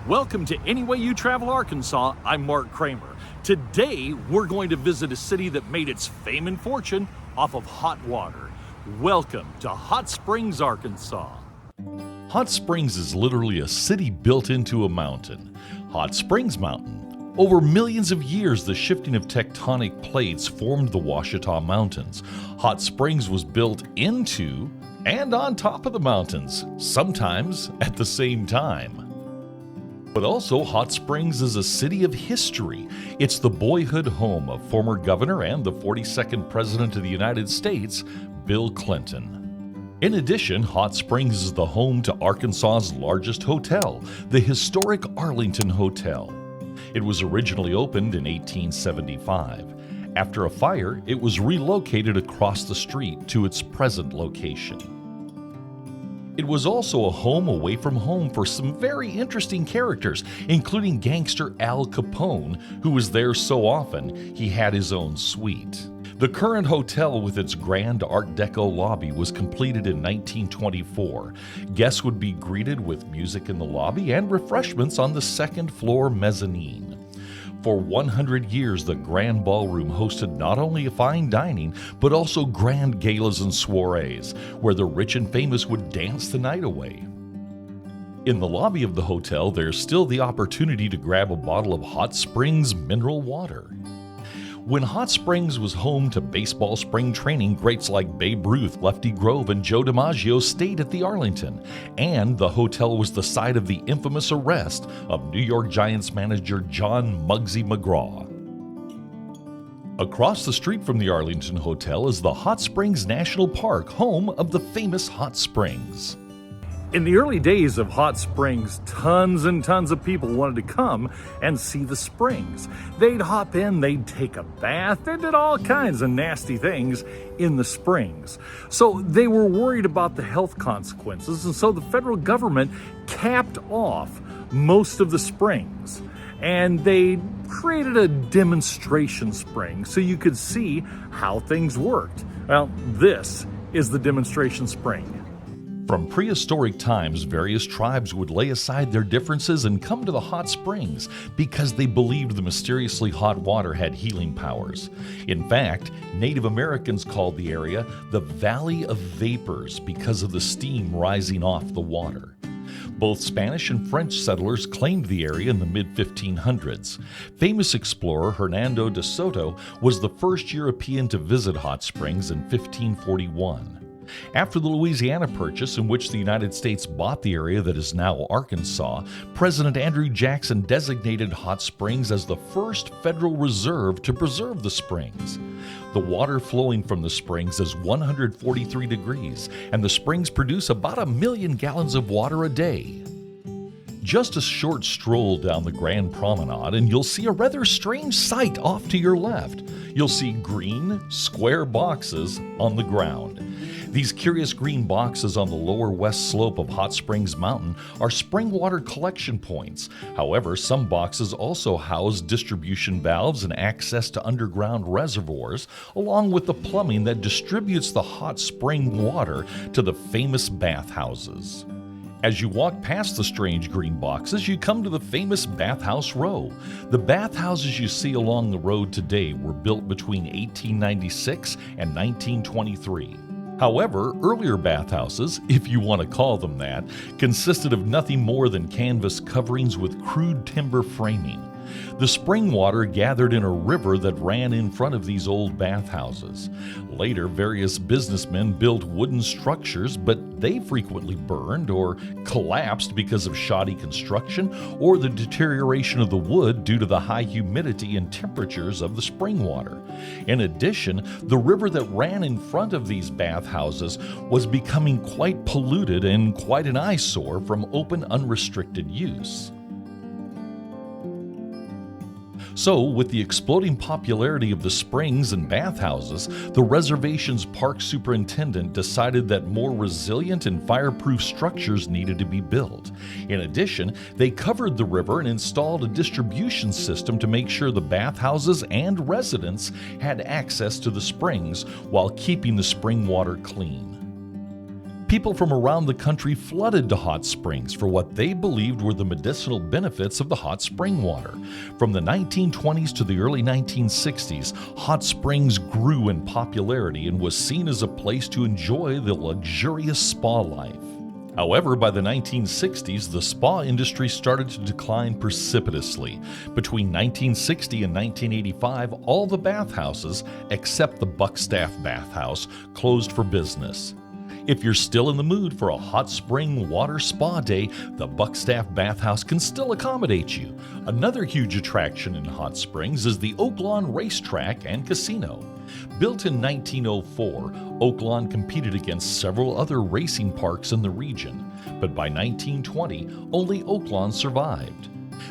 Welcome to Any Way You Travel Arkansas. I'm Mark Kramer. Today, we're going to visit a city that made its fame and fortune off of hot water. Welcome to Hot Springs, Arkansas. Hot Springs is literally a city built into a mountain. Hot Springs Mountain. Over millions of years, the shifting of tectonic plates formed the Ouachita Mountains. Hot Springs was built into and on top of the mountains, sometimes at the same time. But also, Hot Springs is a city of history. It's the boyhood home of former governor and the 42nd President of the United States, Bill Clinton. In addition, Hot Springs is the home to Arkansas's largest hotel, the historic Arlington Hotel. It was originally opened in 1875. After a fire, it was relocated across the street to its present location. It was also a home away from home for some very interesting characters, including gangster Al Capone, who was there so often he had his own suite. The current hotel with its grand Art Deco lobby was completed in 1924. Guests would be greeted with music in the lobby and refreshments on the second floor mezzanine. For 100 years, the Grand Ballroom hosted not only fine dining, but also grand galas and soirees, where the rich and famous would dance the night away. In the lobby of the hotel, there's still the opportunity to grab a bottle of Hot Springs mineral water. When Hot Springs was home to baseball spring training, greats like Babe Ruth, Lefty Grove, and Joe DiMaggio stayed at the Arlington, and the hotel was the site of the infamous arrest of New York Giants manager John Muggsy McGraw. Across the street from the Arlington Hotel is the Hot Springs National Park, home of the famous Hot Springs. In the early days of Hot Springs, tons and tons of people wanted to come and see the springs. They'd hop in, they'd take a bath, they did all kinds of nasty things in the springs. So they were worried about the health consequences, and so the federal government capped off most of the springs. And they created a demonstration spring so you could see how things worked. Well, this is the demonstration spring. From prehistoric times, various tribes would lay aside their differences and come to the hot springs because they believed the mysteriously hot water had healing powers. In fact, Native Americans called the area the Valley of Vapors because of the steam rising off the water. Both Spanish and French settlers claimed the area in the mid-1500s. Famous explorer Hernando de Soto was the first European to visit Hot Springs in 1541. After the Louisiana Purchase, in which the United States bought the area that is now Arkansas, President Andrew Jackson designated Hot Springs as the first federal reserve to preserve the springs. The water flowing from the springs is 143 degrees, and the springs produce about 1 million gallons of water a day. Just a short stroll down the Grand Promenade and you'll see a rather strange sight off to your left. You'll see green, square boxes on the ground. These curious green boxes on the lower west slope of Hot Springs Mountain are spring water collection points. However, some boxes also house distribution valves and access to underground reservoirs, along with the plumbing that distributes the hot spring water to the famous bathhouses. As you walk past the strange green boxes, you come to the famous Bathhouse Row. The bathhouses you see along the road today were built between 1896 and 1923. However, earlier bathhouses, if you want to call them that, consisted of nothing more than canvas coverings with crude timber framing. The spring water gathered in a river that ran in front of these old bathhouses. Later, various businessmen built wooden structures, but they frequently burned or collapsed because of shoddy construction or the deterioration of the wood due to the high humidity and temperatures of the spring water. In addition, the river that ran in front of these bathhouses was becoming quite polluted and quite an eyesore from open, unrestricted use. So, with the exploding popularity of the springs and bathhouses, the reservation's park superintendent decided that more resilient and fireproof structures needed to be built. In addition, they covered the river and installed a distribution system to make sure the bathhouses and residents had access to the springs while keeping the spring water clean. People from around the country flooded to hot springs for what they believed were the medicinal benefits of the hot spring water. From the 1920s to the early 1960s, hot springs grew in popularity and was seen as a place to enjoy the luxurious spa life. However, by the 1960s, the spa industry started to decline precipitously. Between 1960 and 1985, all the bathhouses, except the Buckstaff Bathhouse, closed for business. If you're still in the mood for a hot spring water spa day, the Buckstaff Bathhouse can still accommodate you. Another huge attraction in Hot Springs is the Oaklawn Racetrack and Casino. Built in 1904, Oaklawn competed against several other racing parks in the region, but by 1920, only Oaklawn survived.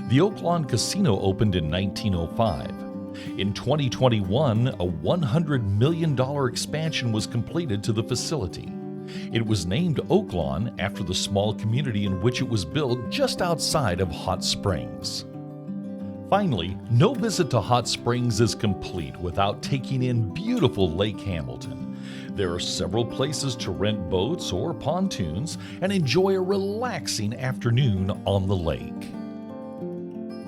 The Oaklawn Casino opened in 1905. In 2021, a $100 million expansion was completed to the facility. It was named Oaklawn after the small community in which it was built just outside of Hot Springs. Finally, no visit to Hot Springs is complete without taking in beautiful Lake Hamilton. There are several places to rent boats or pontoons and enjoy a relaxing afternoon on the lake.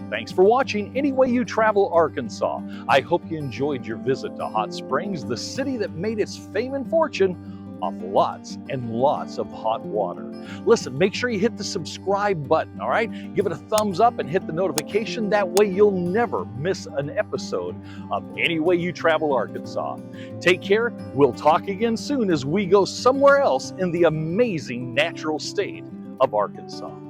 Thanks for watching Any Way You Travel Arkansas. I hope you enjoyed your visit to Hot Springs, the city that made its fame and fortune off lots and lots of hot water. Listen, make sure you hit the subscribe button, all right? Give it a thumbs up and hit the notification. That way you'll never miss an episode of Any Way You Travel Arkansas. Take care. We'll talk again soon as we go somewhere else in the amazing natural state of Arkansas.